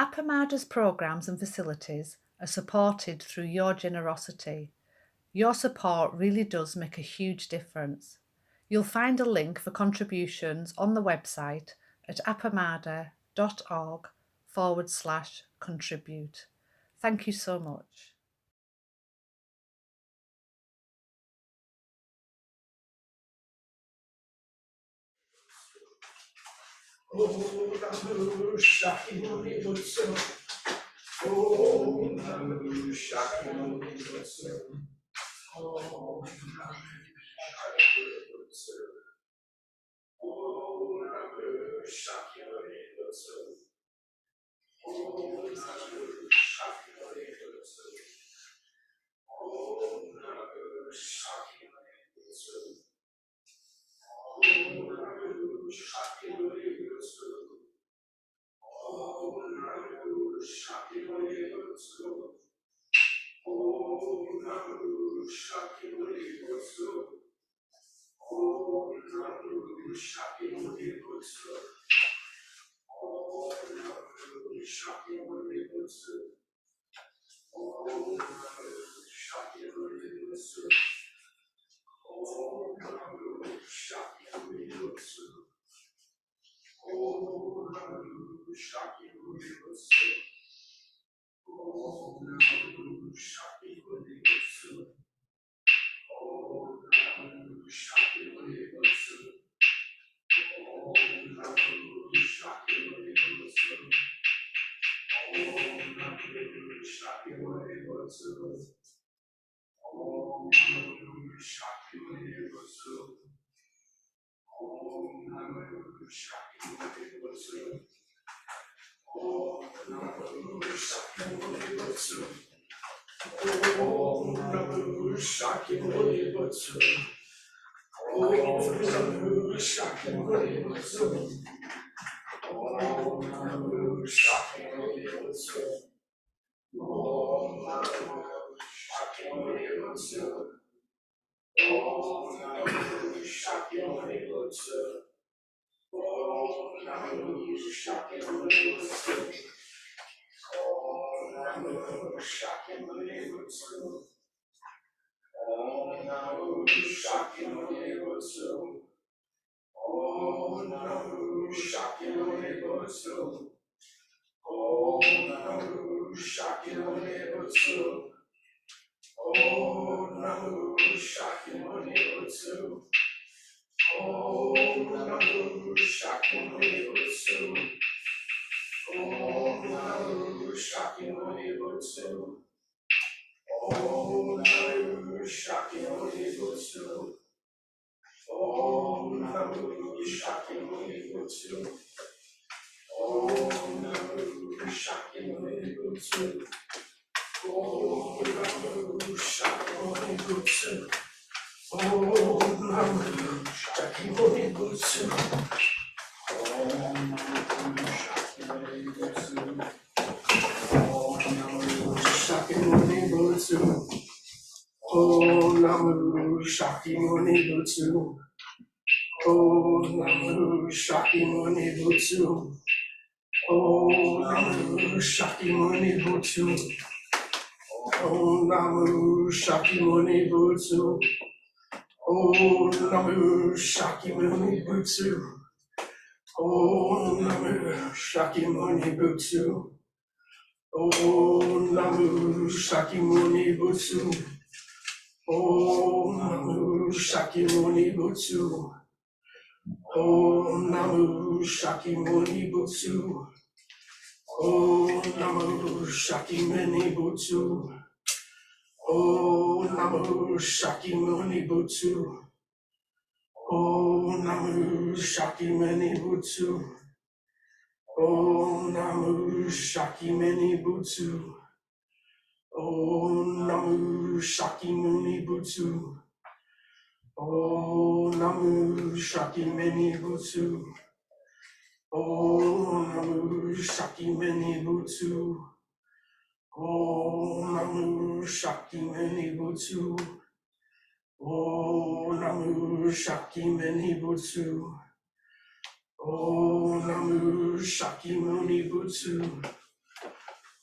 Appamada's programs and facilities are supported through your generosity. Your support really does make a huge difference. You'll find a link for contributions on the website at appamada.org/contribute. Thank you so much.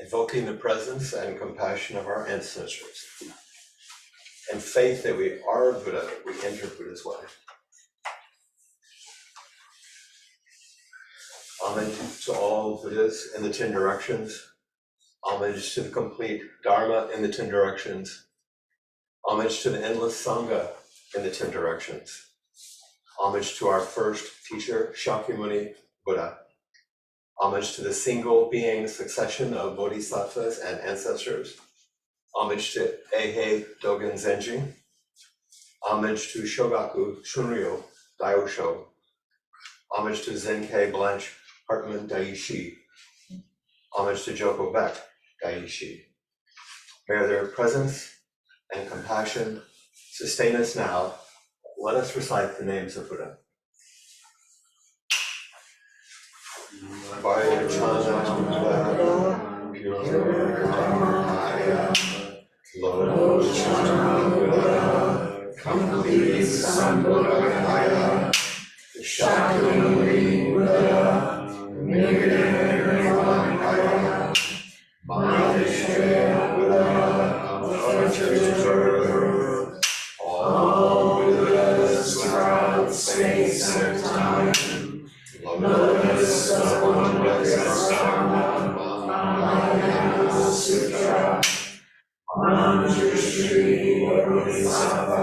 invoking the presence and compassion of our ancestors, and faith that we are Buddha, we enter Buddha's way. Homage to all Buddhas in the 10 directions. Homage to the complete Dharma in the 10 directions. Homage to the endless Sangha in the 10 directions. Homage to our first teacher, Shakyamuni Buddha. Homage to the single being succession of bodhisattvas and ancestors. Homage to Eihei Dogen Zenji. Homage to Shogaku Shunryu Daosho. Homage to Zenkei Blanche Hartman Daishi. Homage to Joko Beck Daishi. May their presence and compassion sustain us now. Let us recite the names of Buddha. Vayachana Buddha, Puraya, Lochana Buddha, complete Sambhogaya, Shakyamuni Buddha, Nirvana, Mahavishya Buddha, Further, all Buddhas throughout space and time, Lotus of Wondrous Dharma, Mahayana Sutra, Manjushri Bodhisattva,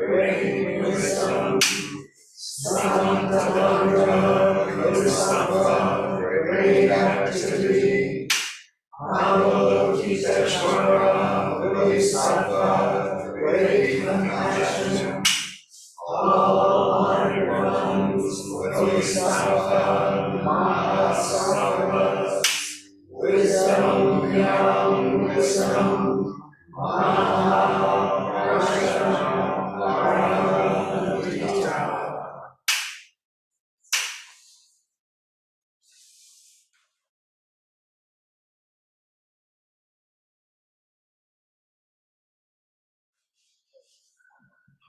Great Wisdom, Samantabandra Bodhisattva, Great Activity, Avalokiteshvara Bodhisattva, Great Compassion, all honored ones, Bodhisattva, Mahasattvas, wisdom, young wisdom, Maharashtra.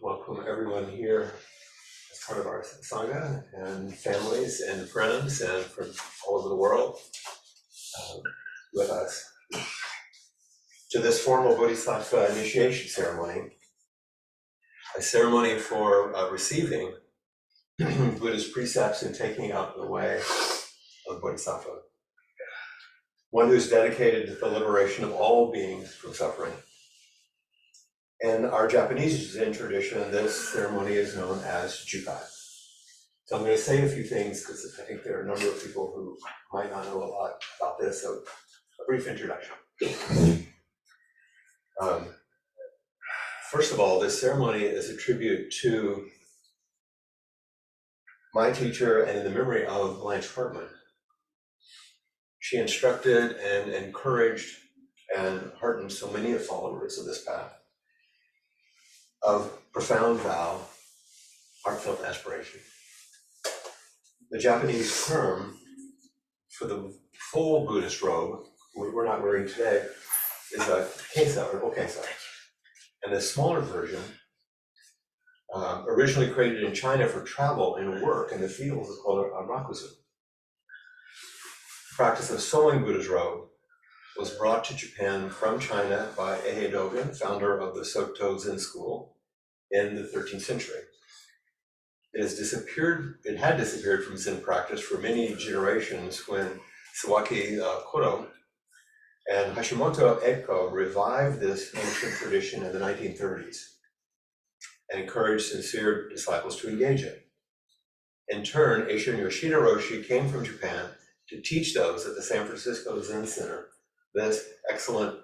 Welcome everyone here as part of our Sangha, and families and friends and from all over the world with us to this formal Bodhisattva initiation ceremony, a ceremony for receiving Buddha's precepts and taking up the way of Bodhisattva, one who is dedicated to the liberation of all beings from suffering. In our Japanese Zen tradition, this ceremony is known as Jukai. So I'm going to say a few things because I think there are a number of people who might not know a lot about this, so a brief introduction. First of all, this ceremony is a tribute to my teacher and in the memory of Blanche Hartman. She instructed and encouraged and heartened so many of followers of this path of profound vow, heartfelt aspiration. The Japanese term for the full Buddhist robe, we're not wearing today, is a kesa or okesa. And the smaller version, originally created in China for travel and work in the fields, is called a Rakasu. The practice of sewing Buddha's robe was brought to Japan from China by Eihei Dogen, founder of the Soto Zen school, in the 13th century. It had disappeared from Zen practice for many generations when Sawaki Kodo and Hashimoto Eko revived this ancient tradition in the 1930s and encouraged sincere disciples to engage it. In turn, Eishin Yoshida Roshi came from Japan to teach those at the San Francisco Zen Center this excellent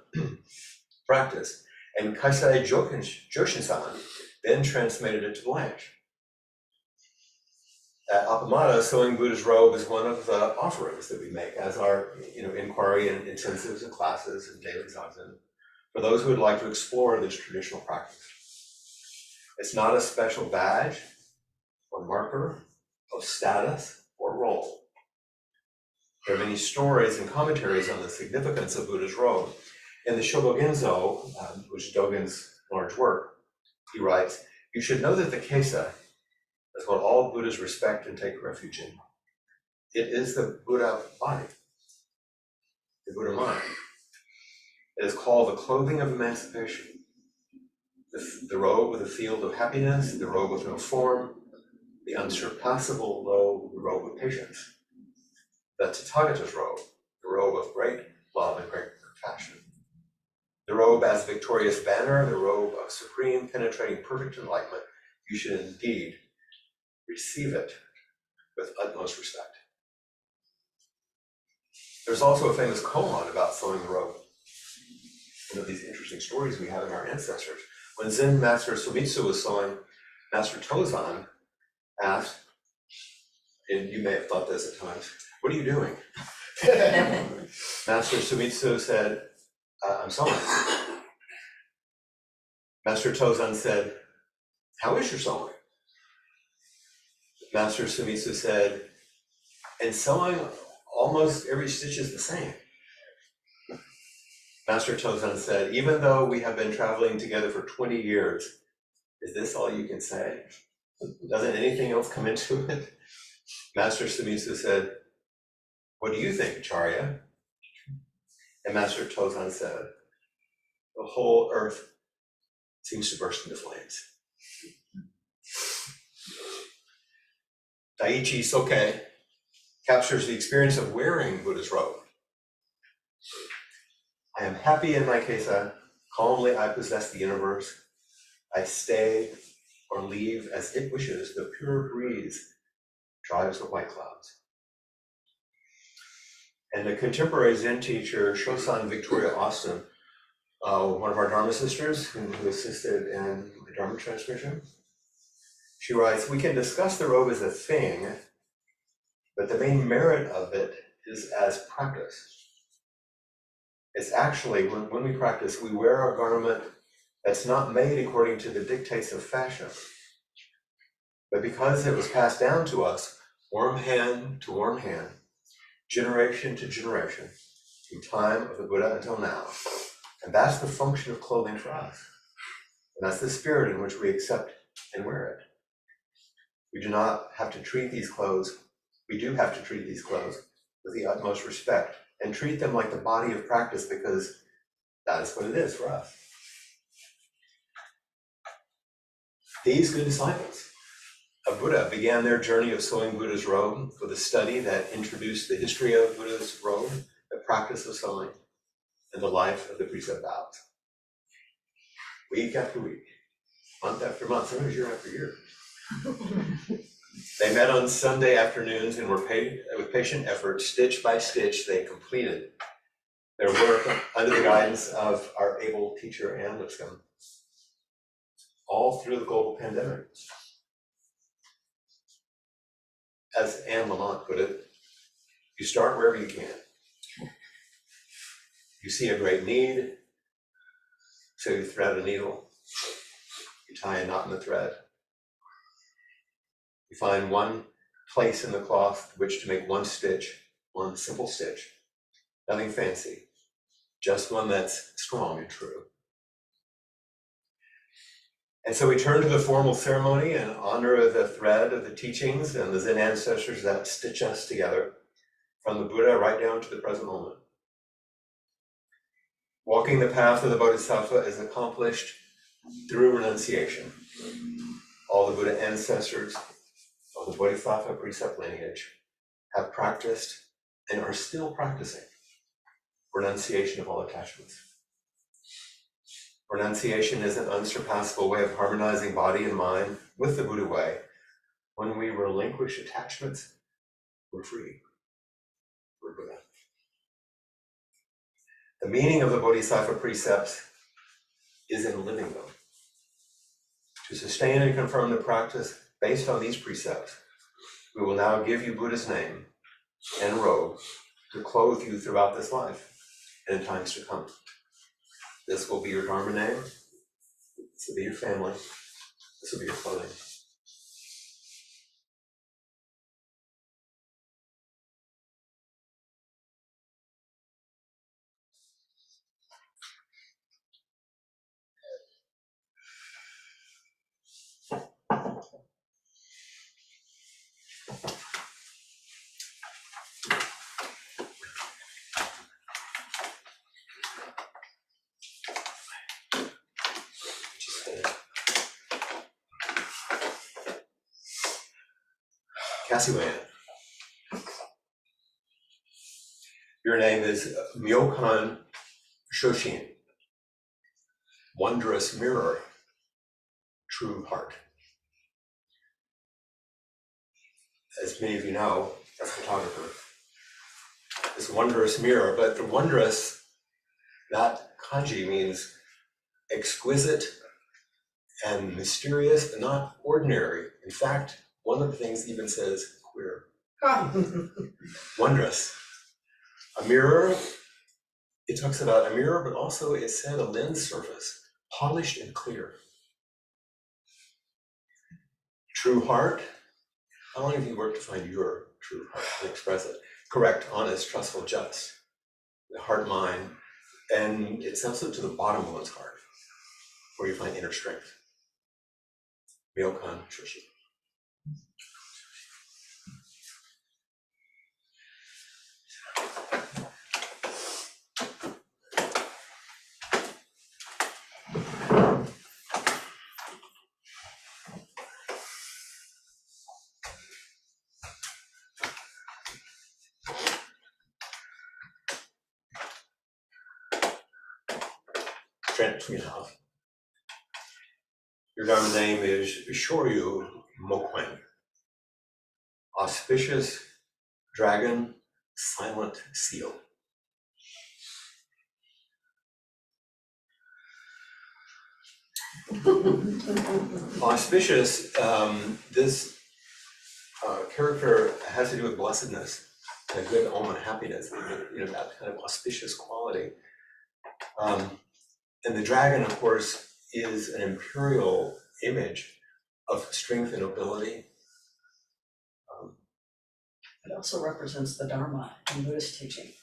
practice. And Kaisai Joshin-san then translated it to Blanche. At Appamada, sewing Buddha's robe is one of the offerings that we make as our inquiry and intensives and classes and daily zazen for those who would like to explore this traditional practice. It's not a special badge or marker of status or role. There are many stories and commentaries on the significance of Buddha's robe. In the Shobogenzo, which is Dogen's large work, he writes, "You should know that the kesa is what all Buddhas respect and take refuge in. It is the Buddha body. the Buddha mind. It is called the clothing of emancipation. The robe with a field of happiness, the robe with no form, the unsurpassable robe, the robe of patience. The Tathagata's robe, the robe of great love and great compassion. The robe as victorious banner, the robe of supreme, penetrating, perfect enlightenment. You should indeed receive it with utmost respect. There's also a famous koan about sewing the robe. One of these interesting stories we have in our ancestors. When Zen Master Sumitsu was sewing, Master Tozan asked, and you may have thought this at times, "What are you doing?" Master Sumitsu said, "I'm sewing." Master Tozan said, "How is your sewing?" Master Sumitsu said, "In sewing, almost every stitch is the same." Master Tozan said, "Even though we have been traveling together for 20 years, is this all you can say? Doesn't anything else come into it?" Master Sumitsu said, "What do you think, Acharya?" And Master Tozan said, "The whole earth seems to burst into flames." Daiichi Soke captures the experience of wearing Buddha's robe. "I am happy in my kesa, calmly I possess the universe. I stay or leave as it wishes, the pure breeze drives the white clouds." And the contemporary Zen teacher, Shosan Victoria Austin, one of our Dharma sisters who assisted in the Dharma transmission, she writes, "We can discuss the robe as a thing, but the main merit of it is as practice. It's actually, when we practice, we wear a garment that's not made according to the dictates of fashion, but because it was passed down to us, warm hand to warm hand, generation to generation, from time of the Buddha until now. And that's the function of clothing for us. And that's the spirit in which we accept and wear it. We do not have to treat these clothes, we do have to treat these clothes with the utmost respect and treat them like the body of practice, because that is what it is for us." These good disciples of Buddha began their journey of sewing Buddha's robe with a study that introduced the history of Buddha's robe, the practice of sewing, and the life of the precept vows. Week after week, month after month, sometimes year after year. They met on Sunday afternoons and were paid with patient effort, stitch by stitch, they completed their work under the guidance of our able teacher, Ann Lipscomb, all through the global pandemic. As Anne Lamont put it, you start wherever you can. You see a great need, so you thread a needle, you tie a knot in the thread. You find one place in the cloth which to make one stitch, one simple stitch, nothing fancy, just one that's strong and true. And so we turn to the formal ceremony in honor of the thread of the teachings and the Zen ancestors that stitch us together from the Buddha right down to the present moment. Walking the path of the Bodhisattva is accomplished through renunciation. All the Buddha ancestors of the Bodhisattva precept lineage have practiced and are still practicing renunciation of all attachments. Renunciation is an unsurpassable way of harmonizing body and mind with the Buddha way. When we relinquish attachments, we're free. We're Buddha. The meaning of the Bodhisattva precepts is in living them. To sustain and confirm the practice based on these precepts, we will now give you Buddha's name and robe to clothe you throughout this life and in times to come. This will be your Dharma name, this will be your family, this will be your clothing. Cassy. Your name is Myokan Shoshin, wondrous mirror, true heart. As many of you know, as a photographer, this wondrous mirror, but the wondrous, that kanji means exquisite and mysterious, but not ordinary. In fact, one of the things even says queer. Wondrous. A mirror, it talks about a mirror, but also it said a lens surface, polished and clear. True heart. How long have you worked to find your true heart and express it? Correct, honest, trustful, just. The heart mind. And it's also to the bottom of one's heart, where you find inner strength. Ryokan Shoshi. Trent, your Dharma name is Shoryu Mokwen, auspicious dragon, silent seal. Auspicious, this character has to do with blessedness, a good omen, happiness, that kind of auspicious quality. And the dragon, of course, is an imperial image of strength and nobility. It also represents the Dharma in Buddhist teaching.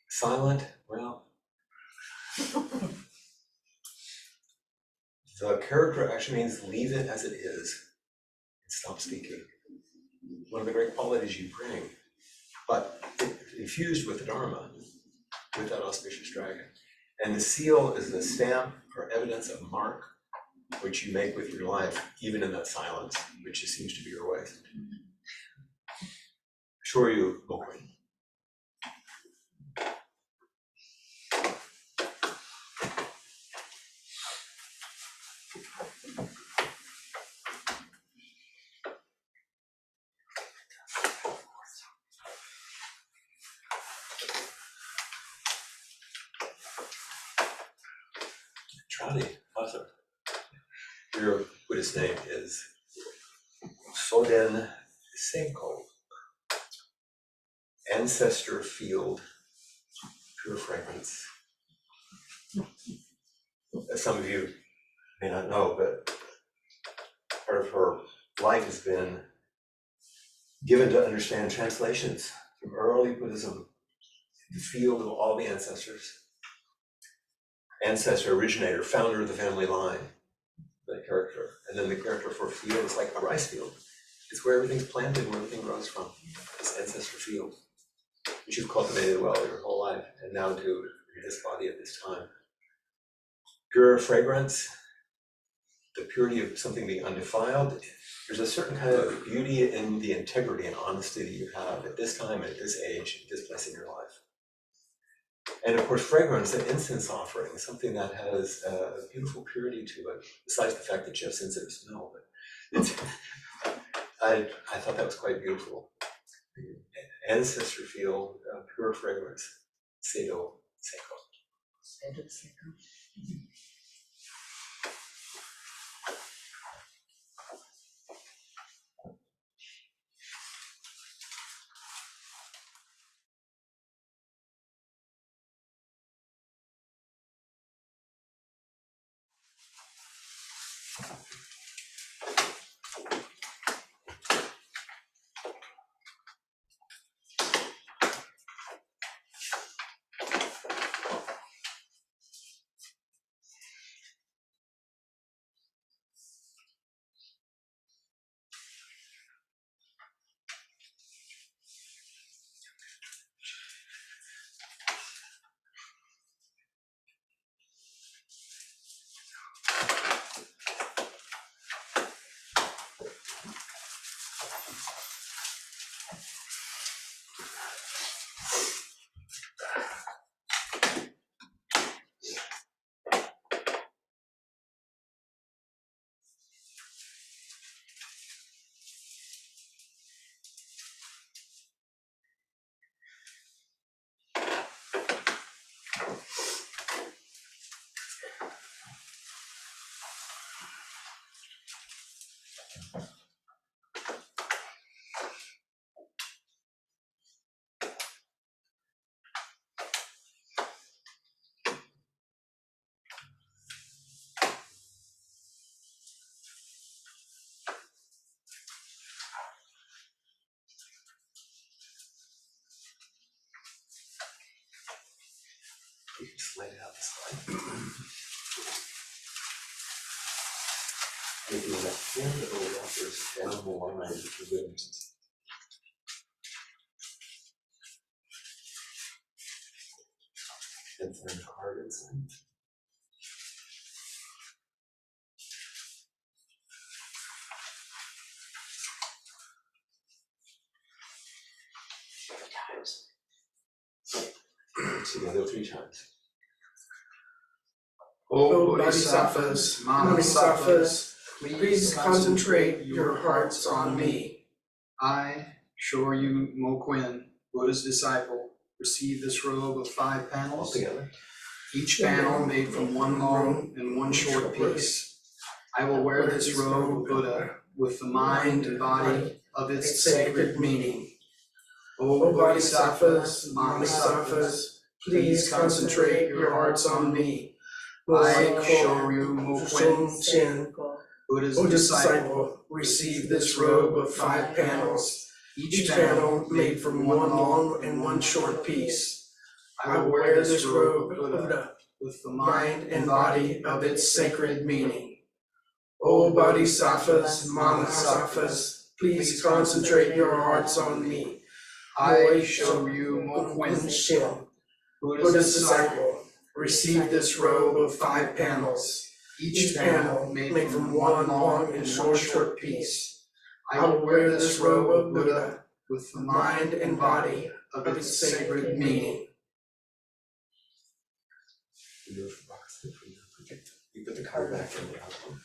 Silent, well, the character actually means leave it as it is and stop speaking. One of the great qualities you bring, but infused with the Dharma, with that auspicious dragon. And the seal is the stamp or evidence of mark which you make with your life, even in that silence, which just seems to be your way. Shoryu Mokwen. Traudy, awesome. Your Buddhist name is Soden Senko, ancestor field, pure fragrance. As some of you may not know, but part of her life has been given to understand translations from early Buddhism, the field of all the ancestors. Ancestor, originator, founder of the family line, that character. And then the character for field is like a rice field. It's where everything's planted, where everything grows from. This ancestor field, which you've cultivated well your whole life, and now do in this body at this time. Pure fragrance, the purity of something being undefiled. There's a certain kind of beauty in the integrity and honesty that you have at this time, at this age, at this place in your life. And of course, fragrance, an incense offering, something that has a beautiful purity to it, besides the fact that you have sensitive smell. But it's, I thought that was quite beautiful. Ancestor feel, pure fragrance, Seido Seiko. Seido Seiko. Maybe left hand or offers animal line to win. And then card inside. Together 3 times. O Bodhisattvas, Bodhisattvas, please concentrate your hearts on me. I, Shoryu Moquin, Buddha's disciple, receive this robe of 5 All panels, together. each panel made from one long and one short piece. I will wear this robe of Buddha with the mind and body of its sacred meaning. O Bodhisattvas, Bodhisattvas, please concentrate your hearts on me. I, Shoryu Moquin, Buddha's disciple, receive this robe of 5 panels, each panel made from one long and one short piece. I will wear this robe of Buddha with the mind and body of its sacred meaning. O Bodhisattvas, Bodhisattvas, please concentrate your hearts on me. I, Shoryu Moquin, Buddha's disciple, receive this robe of 5 panels, each panel made from one long and short piece. I will wear this robe of Buddha with the mind and body of its sacred meaning. You put the card back in the album.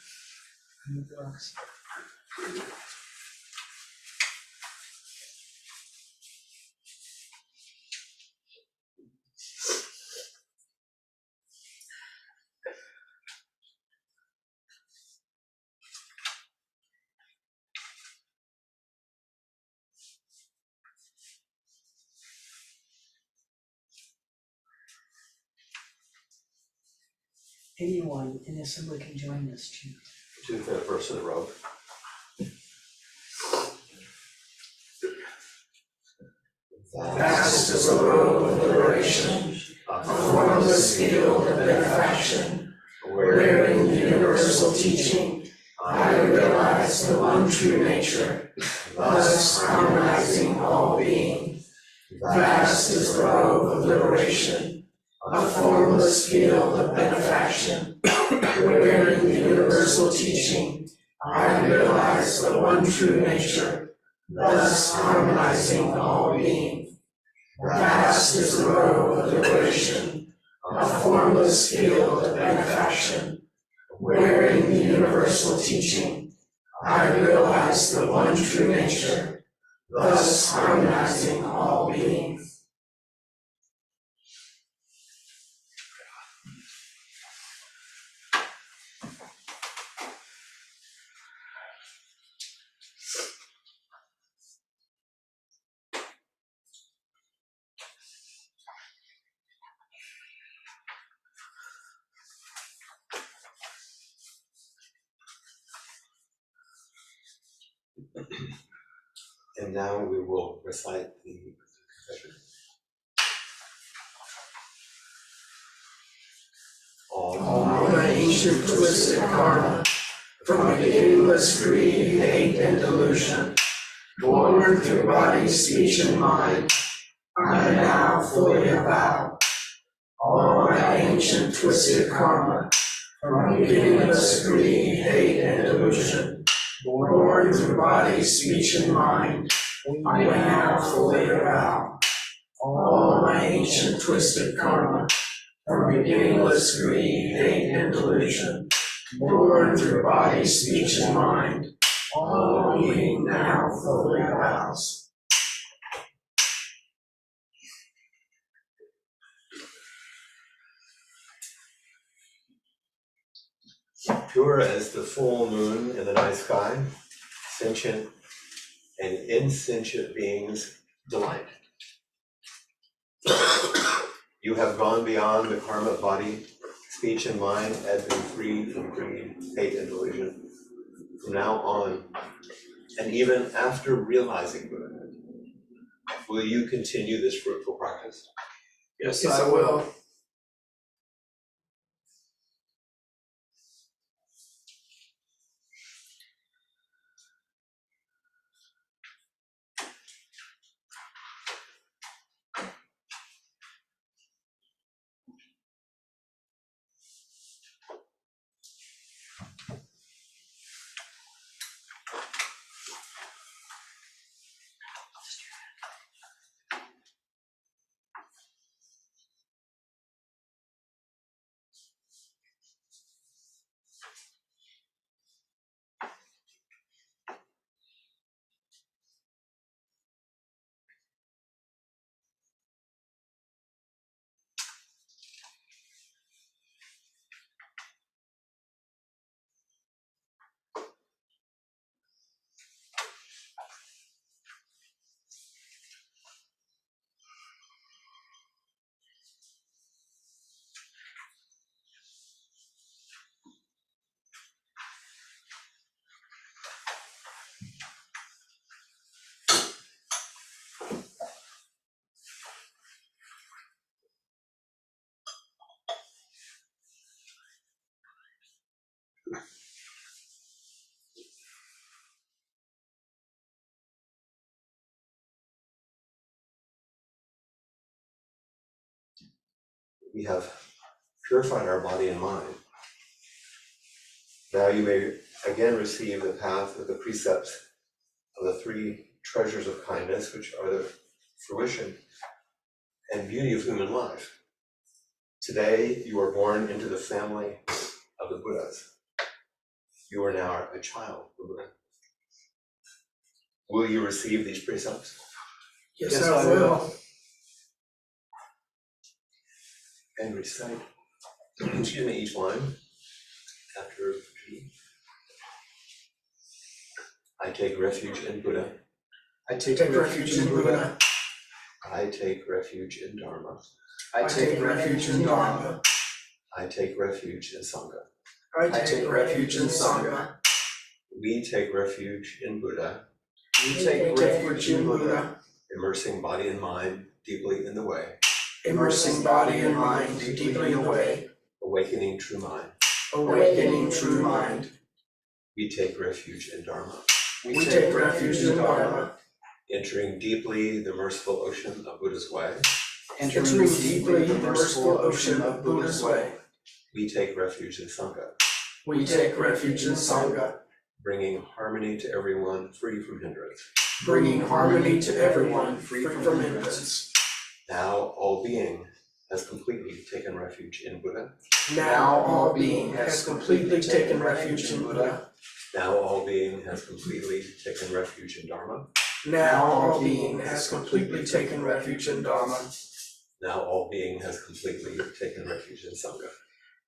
Anyone in assembly can join this chant. To the verse of the robe. Vast is the robe of liberation, a formless field of benefaction, where in universal teaching I realize the one true nature, thus harmonizing all being. Vast is the robe of liberation, a formless field of benefaction, where in universal teaching I realize the one true nature, thus harmonizing all being. Vast is the robe of liberation, a formless field of benefaction, where in the universal teaching I realize the one true nature, thus harmonizing all beings. And now we will recite the confession. All my ancient twisted karma, from beginningless greed, hate, and delusion, born through body, speech, and mind, I now fully avow. All my ancient twisted karma, from beginningless greed, hate, and delusion, born through body, speech, and mind, I now fully avow. All my ancient twisted karma, from beginningless greed, hate, and delusion, born through body, speech, and mind, all being now fully avows. Pure as the full moon in the night sky, sentient and insentient beings delight. You have gone beyond the karma of body, speech, and mind, as been freed from greed, hate, and delusion. From now on, and even after realizing Buddhahood, will you continue this fruitful practice? Yes, I will. We have purified our body and mind. Now you may again receive the path of the precepts of the three treasures of kindness, which are the fruition and beauty of human life. Today, you are born into the family of the Buddhas. You are now a child of the Buddha. Will you receive these precepts? Yes, I will. And recite, each line after repeat. I take refuge in Buddha. I take refuge in Buddha. I take refuge in Dharma. I take refuge in Dharma. I take refuge in Sangha. I take refuge in Sangha. We take refuge in Buddha, We take refuge in Buddha, immersing body and mind deeply in the way, immersing body and mind deeply in the way, awakening true mind. awakening true mind. We take refuge in Dharma, We take refuge in Dharma, entering deeply the merciful ocean of Buddha's way. entering deeply the merciful ocean of Buddha's way. We take refuge in Sangha, We take refuge in Sangha, bringing harmony to everyone free from hindrance. bringing harmony to everyone free from hindrance. Now all being has completely taken refuge in Buddha. Now all being has completely taken refuge in Buddha. Now all being has completely taken refuge in Dharma. Now all being has completely taken refuge in Dharma. Now all being has completely taken refuge in Sangha.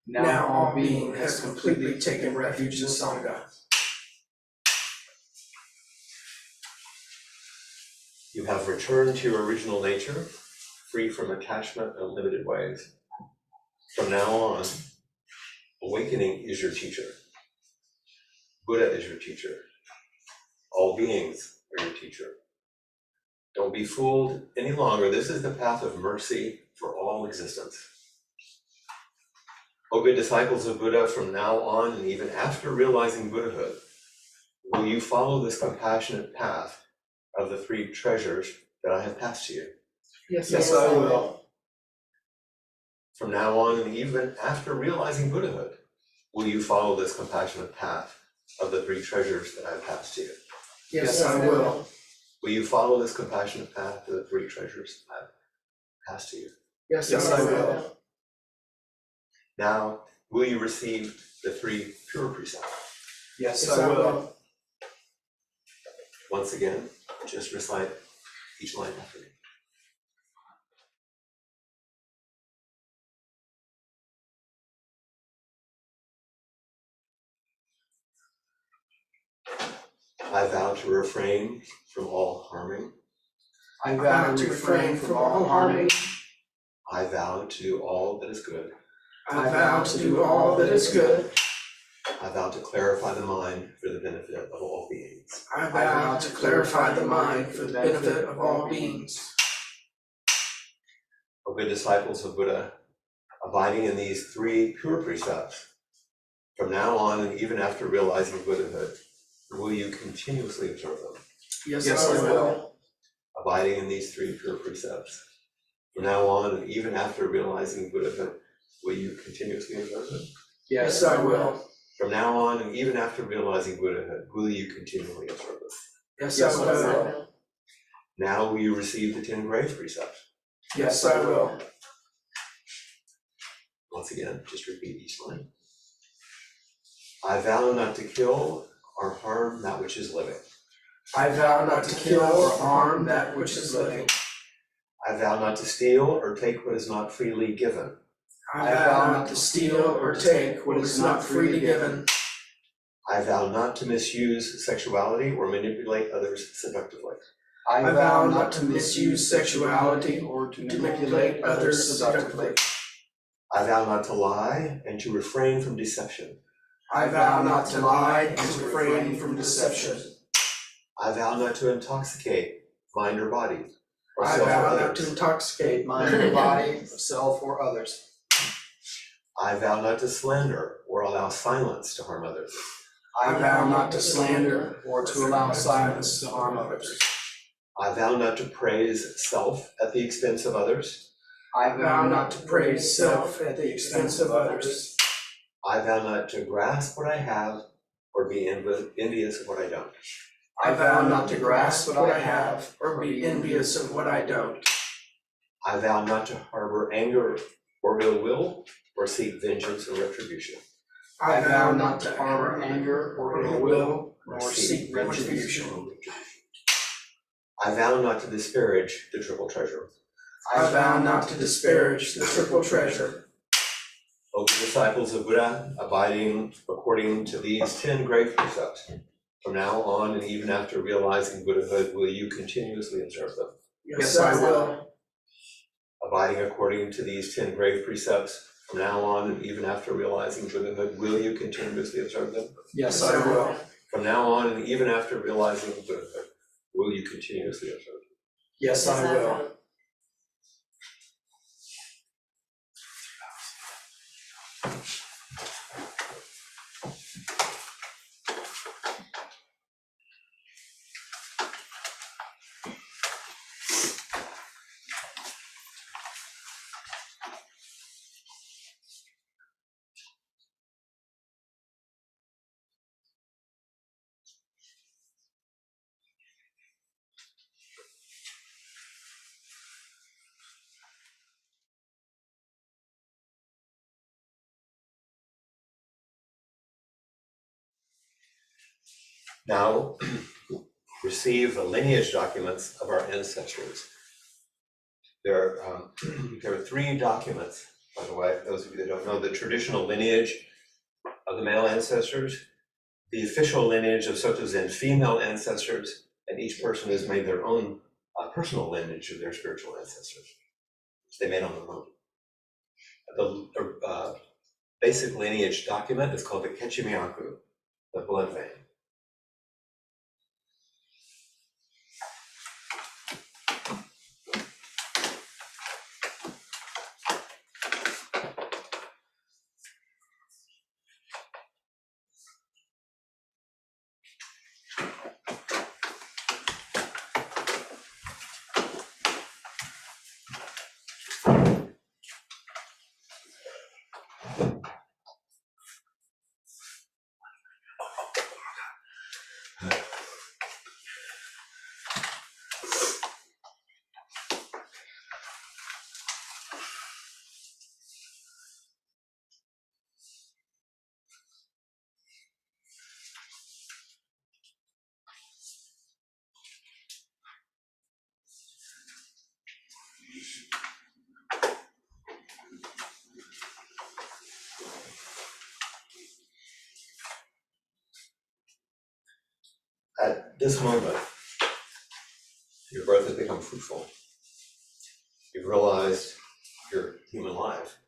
Now all being has completely taken refuge in Sangha. You have returned to your original nature, free from attachment in limited ways. From now on, awakening is your teacher. Buddha is your teacher. All beings are your teacher. Don't be fooled any longer. This is the path of mercy for all existence. O good disciples of Buddha, from now on and even after realizing Buddhahood, will you follow this compassionate path of the three treasures that I have passed to you? Yes, I will. From now on and even after realizing Buddhahood, will you follow this compassionate path of the three treasures that I have passed to you? Yes, I will. Will you follow this compassionate path of the three treasures I have passed to you? Yes, I will. Now, will you receive the three pure precepts? Yes, I will. Once again, just recite each line after me. I vow to refrain from all harming. I vow to refrain from all harming. I vow to do all that is good. I vow to do all that is good. I vow to clarify the mind for the benefit of all beings. I vow to clarify the mind for the benefit of all beings. O good disciples of Buddha, abiding in these three pure precepts, from now on and even after realizing Buddhahood, will you continuously observe them? Yes, I will. Abiding in these three pure precepts, from now on and even after realizing Buddhahood, will you continuously observe them? Yes, I will. From now on and even after realizing Buddhahood, will you continually observe them? Yes, I will. Now will you receive the 10 grave precepts? Yes, I will. Once again, just repeat each line. I vow not to kill or harm that which is living. I vow not to kill or harm that which is living. I vow not to steal or take what is not freely given. I vow not to steal or take what is not freely given. I vow not to misuse sexuality or manipulate others seductively. I vow not to misuse sexuality or to manipulate others seductively. I vow not to lie and to refrain from deception. I vow not to lie and to refrain from deception. I vow not to intoxicate mind or body, or I self or vow not others. to intoxicate mind or body, self or others. I vow not to slander or allow silence to harm others. I vow not to slander or to allow silence to harm others. I vow not to praise self at the expense of others. I vow not to praise self at the expense of others. I vow not to grasp what I have or be envious of what I don't. I vow not to grasp what I have or be envious of what I don't. I vow not to harbor anger or ill will or seek vengeance or retribution. I vow not to harbor anger or ill will nor seek retribution. I vow not to disparage the triple treasure. I vow not to disparage the triple treasure. O disciples of Buddha, abiding according to these 10 grave precepts, from now on and even after realizing Buddhahood, will you continuously observe them? Yes, I will. Abiding according to these 10 grave precepts, from now on and even after realizing Buddhahood, will you continuously observe them? Yes, I will. From now on and even after realizing Buddhahood, will you continuously observe them? Yes, I will. Now, receive the lineage documents of our ancestors. There are 3 documents, by the way, those of you that don't know, the traditional lineage of the male ancestors, the official lineage of Soto Zen female ancestors, and each person has made their own personal lineage of their spiritual ancestors, which they made on their own. The basic lineage document is called the Kechimiaku, the blood vein. At this moment, your birth has become fruitful. You've realized your human life.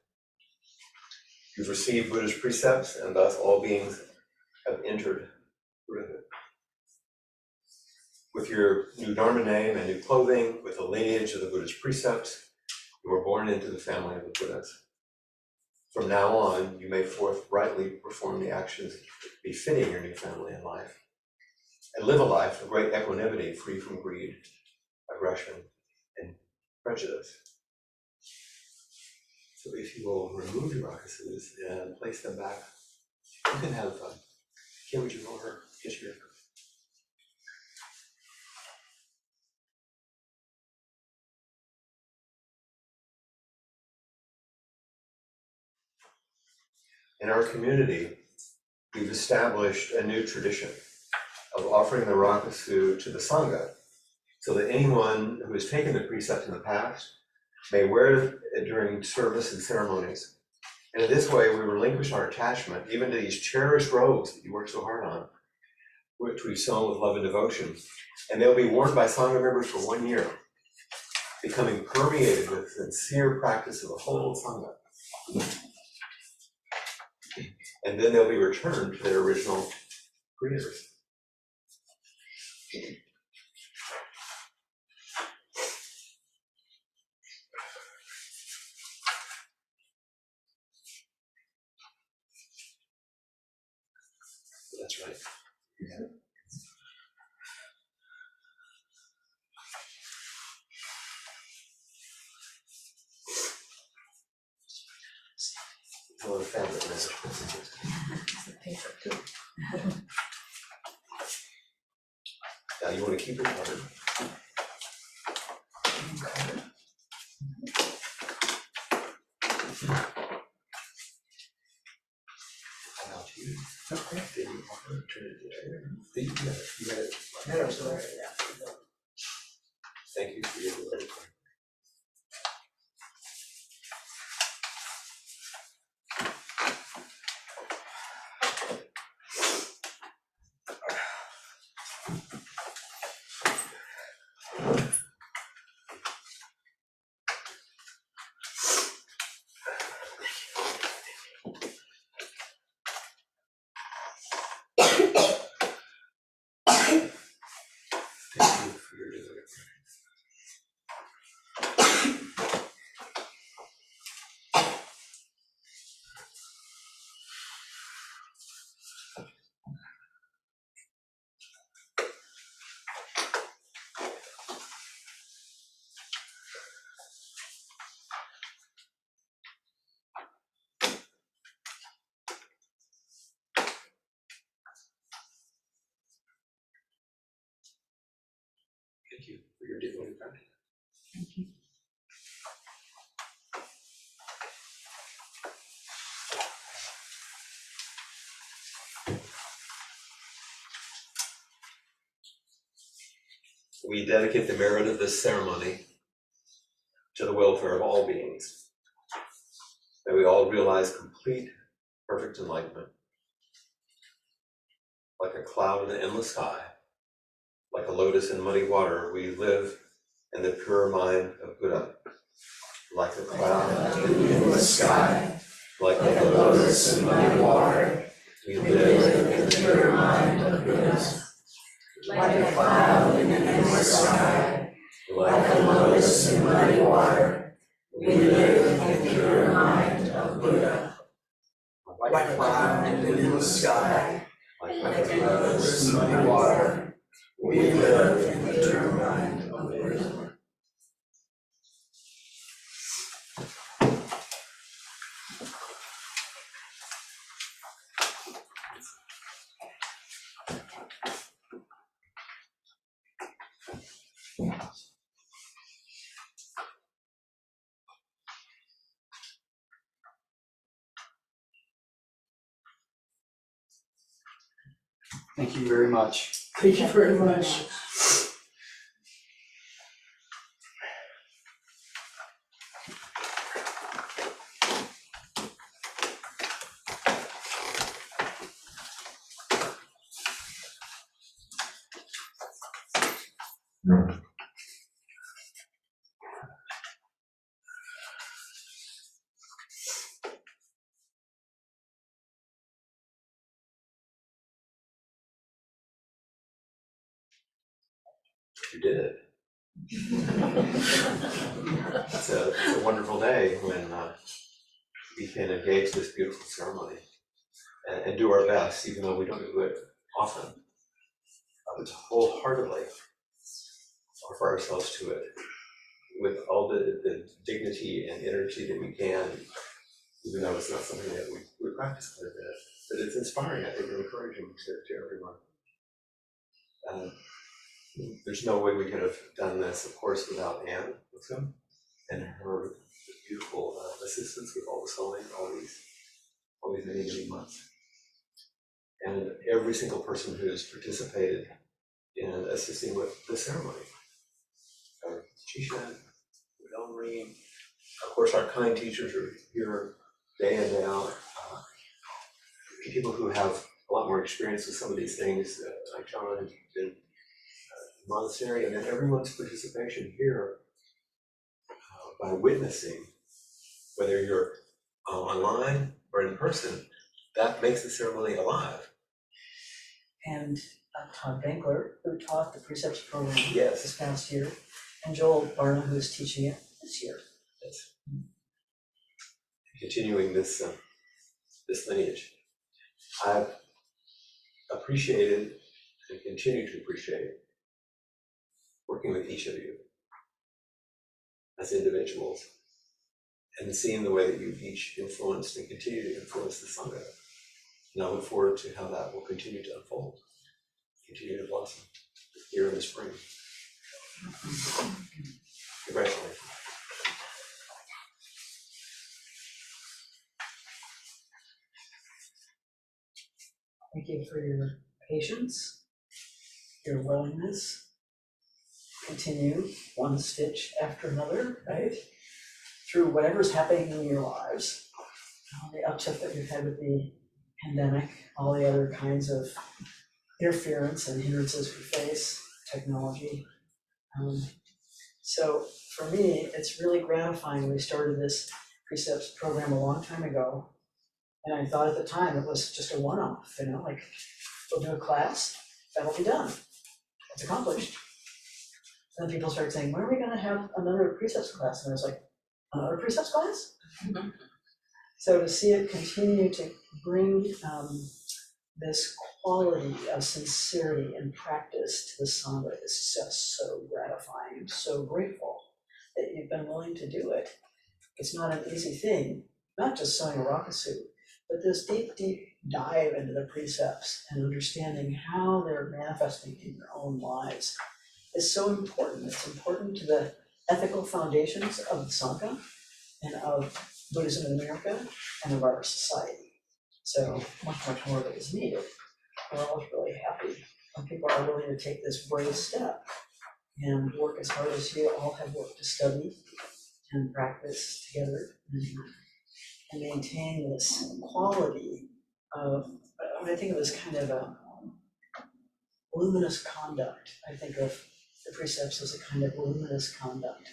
You've received Buddha's precepts, and thus all beings have entered Buddhahood. With your new Dharma name and new clothing, with the lineage of the Buddha's precepts, you were born into the family of the Buddhas. From now on, you may forthrightly perform the actions befitting your new family and life, and live a life of great equanimity, free from greed, aggression, and prejudice. So if you will remove your Rakasus and place them back, you can have Kim, would you roll her? Get your In our community, we've established a new tradition of offering the Rakasu to the Sangha, so that anyone who has taken the precept in the past may wear it during service and ceremonies. And in this way, we relinquish our attachment even to these cherished robes that you work so hard on, which we've sewn with love and devotion. And they'll be worn by Sangha members for 1 year, becoming permeated with sincere practice of the whole Sangha. And then they'll be returned to their original creators. That's right. Oh, the fabric, It's a paper too. now you want to keep it covered. Thank you for your work. Thank you for your work. Thank you for your devoted practice. Thank you. We dedicate the merit of this ceremony to the welfare of all beings, that we all realize complete, perfect enlightenment, like a cloud in the endless sky, like a lotus in muddy water. We live in the pure mind of Buddha, like a cloud in the endless sky, like like a lotus in muddy water. we We live live in the pure mind of Buddha, like a cloud in the endless sky, like a lotus in muddy water. We live in the pure mind of Buddha, Like a cloud in the endless sky, like a lotus in muddy water. We live in the pure mind of Buddha. thank you very much. Thank you very much. You did. It's a wonderful day when we can engage this beautiful ceremony and do our best, even though we don't do it often, to wholeheartedly offer ourselves to it with all the dignity and energy that we can, even though it's not something that we practice quite a bit. But it's inspiring, I think, and encouraging to everyone. There's no way we could have done this, of course, without Anne Wilson and her beautiful assistance with all the sewing, all these many, many months. And every single person who has participated in assisting with the ceremony. Chishan, Marine, of course, our kind teachers are here day in, day out. People who have a lot more experience with some of these things, like John and monastery, and then everyone's participation here by witnessing, whether you're online or in person, that makes the ceremony alive. And Todd Bankler, who taught the Precepts program Yes. this past year, and Joel Barna, who is teaching it this year. Yes. Continuing this lineage. I've appreciated and continue to appreciate working with each of you as individuals and seeing the way that you've each influenced and continue to influence the Sangha. And I look forward to how that will continue to unfold, continue to blossom here in the spring. Congratulations. Thank you for your patience, your willingness to continue one stitch after another, right? Through whatever's happening in your lives, all the upset that we've had with the pandemic, all the other kinds of interference and hindrances we face, technology. So for me, it's really gratifying. We started this Precepts program a long time ago. And I thought at the time it was just a one-off, like we'll do a class, that'll be done. It's accomplished. And then people started saying, when are we going to have another Precepts class? And I was like, another Precepts class? So to see it continue to bring this quality of sincerity and practice to the Sangha is just so gratifying. I'm so grateful that you've been willing to do it. It's not an easy thing, not just sewing a Rakasu, but this deep, deep dive into the precepts and understanding how they're manifesting in your own lives is so important. It's important to the ethical foundations of the Sangha and of Buddhism in America and of our society. So much more of it is needed. We're all really happy when people are willing to take this brave step and work as hard as you all have worked to study and practice together and maintain this quality of, when I think of this kind of a luminous conduct, I think of the precepts as a kind of luminous conduct.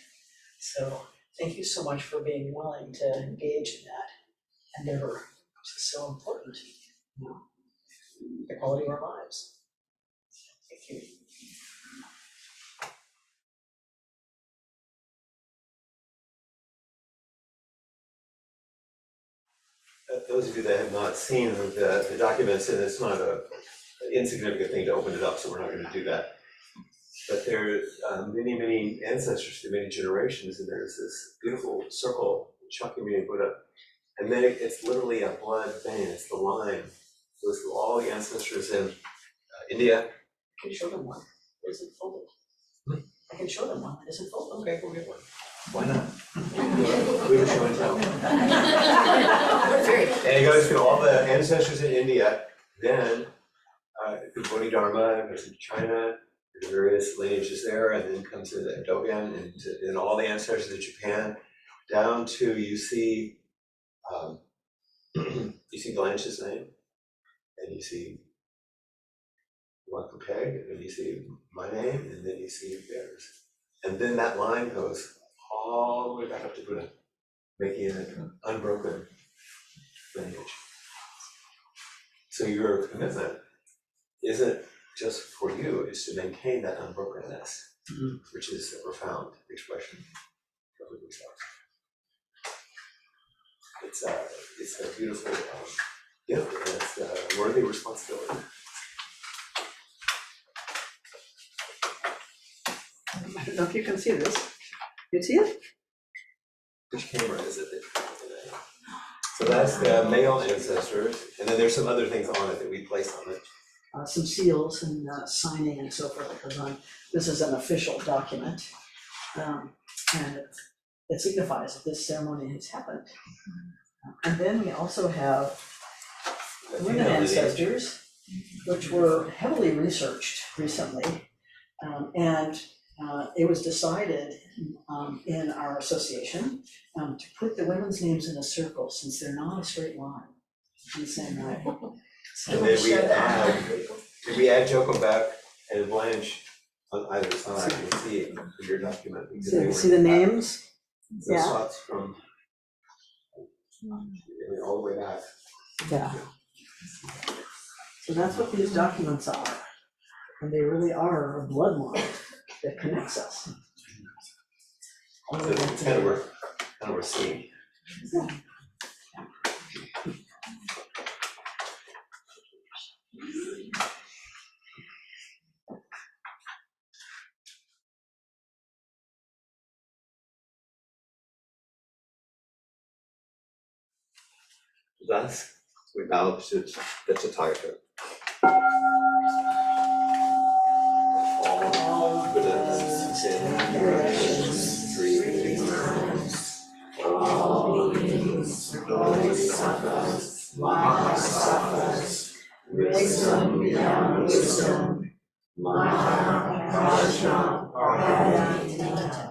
So thank you so much for being willing to engage in that endeavor, which is so important, the quality of our lives. Thank you. Those of you that have not seen the documents, and it's not an insignificant thing to open it up, so we're not going to do that. But there are many ancestors through many generations, and there's this beautiful circle, Shakyamuni Buddha, and then it's literally a blood vein. It's the line. It goes through all the ancestors in India. I can show them one. It isn't folded. I can show them one. It isn't folded. Okay, we'll get one. Why not? We were show and tell. And it goes through all the ancestors in India, then the Bodhidharma goes into China, the various lineages there, and then comes to the Dogen and all the ancestors in Japan, down to you see Blanche's name, and you see Wakupeg, and then you see my name, and then you see theirs. And then that line goes all the way back up to Buddha, making it an unbroken lineage. So your commitment isn't just for you, it's to maintain that unbrokenness, which is a profound expression of who we are. It's a beautiful gift, and it's a worthy responsibility. I don't know if you can see this. You see it? Which camera is it? So that's the male ancestors, and then there's some other things on it that we place on it. Some seals and signing and so forth that goes on. This is an official document, and it signifies that this ceremony has happened. And then we also have women ancestors, which were heavily researched recently, and it was decided in our association to put the women's names in a circle, since they're not a straight line in the same way. So And then we add Jochebed and Blanche on either side. You see it in your document. see the names? The Yeah. slots from all the way back. Yeah. So that's what these documents are. And they really are a bloodline that connects us. So it's kind of worth seeing. Thus, we bow to the Tathagata. All Buddhas in directions 3 times. All beings, Bodhisattvas, Mahasattvas, wisdom beyond wisdom, Maha Prajna Parayatita.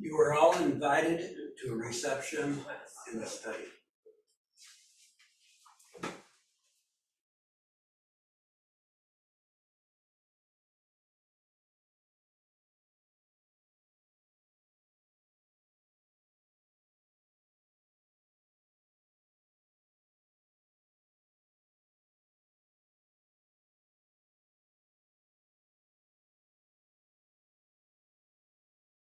You are all invited to a reception in the study.